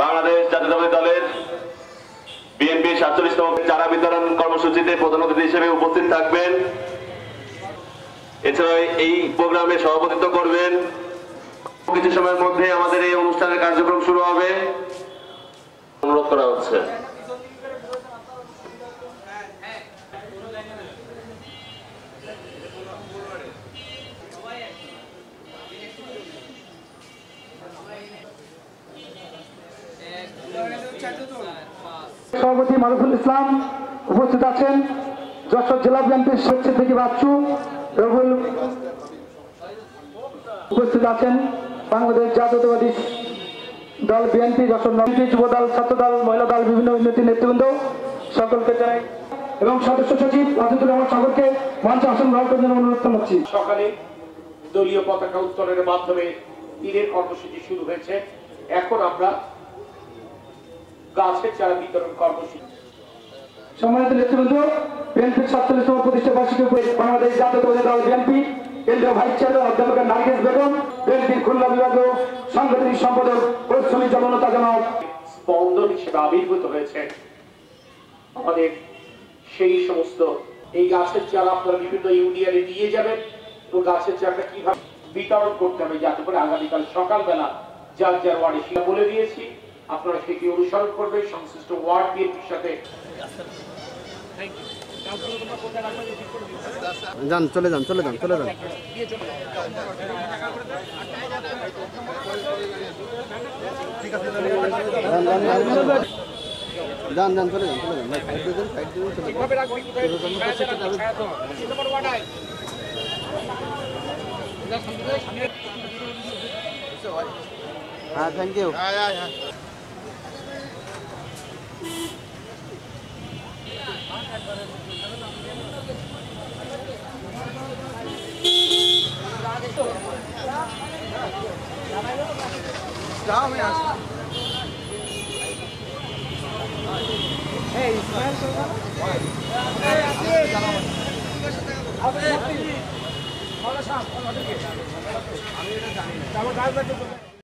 বাংলাদেশ জাতীয়তাবাদী দলের বিএনপি ৪৭তম চারা বিতরণ কর্মসূচিতে প্রধান অতিথি হিসেবে উপস্থিত থাকবেন। এছাড়া এই প্রোগ্রামে সভাপতিত্ব করবেন। কিছু সময়ের মধ্যে আমাদের এই অনুষ্ঠানের কার্যক্রম শুরু হবে, অনুরোধ করা হচ্ছে। সভাপতি মারুফুল ইসলাম উপস্থিত আছেন। যশোর জেলা বিএনপির স্বেচ্ছাসেবী বাচ্চু রবুল উপস্থিত আছেন। বাংলাদেশ জাতীয়তাবাদী দল বিএনপি, যশোর নবী যুব দল, ছাত্র দল, মহিলা দল, বিভিন্ন উন্নতি নেতৃবৃন্দ সকলকে জানাই এবং সদস্য সচিব আজিজুর রহমান সাগরকে মঞ্চে আসন গ্রহণ করার জন্য অনুরোধ করছি। সকালে দলীয় পতাকা উত্তোলনের মাধ্যমে তীরের কর্মসূচি শুরু হয়েছে। এখন আমরা গাছের চারা বিতরণ কর্মসূচি। সম্মানিত নেতৃবৃন্দ, বিএনপির ৪৭তম প্রতিষ্ঠা বার্ষিকী উপলক্ষে বাংলাদেশ জাতীয়তাবাদী দল বিএনপি কেন্দ্রীয় ভাইস চেয়ারম্যান অধ্যাপক নার্গিস বেগম, বিএনপির খুলনা বিভাগীয় সাংগঠনিক সম্পাদক পরিশ্রমী জনতা জনাব স্পন্দন হিসেবে আবির্ভূত হয়েছে আমাদের সেই সমস্ত এই গাছের চারা আপনারা বিভিন্ন ইউনিয়নে নিয়ে যাবেন এবং গাছের চারাটা কিভাবে বিতরণ করতে হবে যাতে করে আগামীকাল সকালবেলা যার যার ওয়ার্ডে সেটা বলে দিয়েছি, আপনারা সেটি অনুসরণ করবেন সংশ্লিষ্ট ওয়ার্ড বিএনপির সাথে। যান, চলে যান, চলে যান, চলে যান। যান যান, চলে যান, চলে যান। হ্যাঁ, থ্যাংক ইউ। আমি এটা জানি না।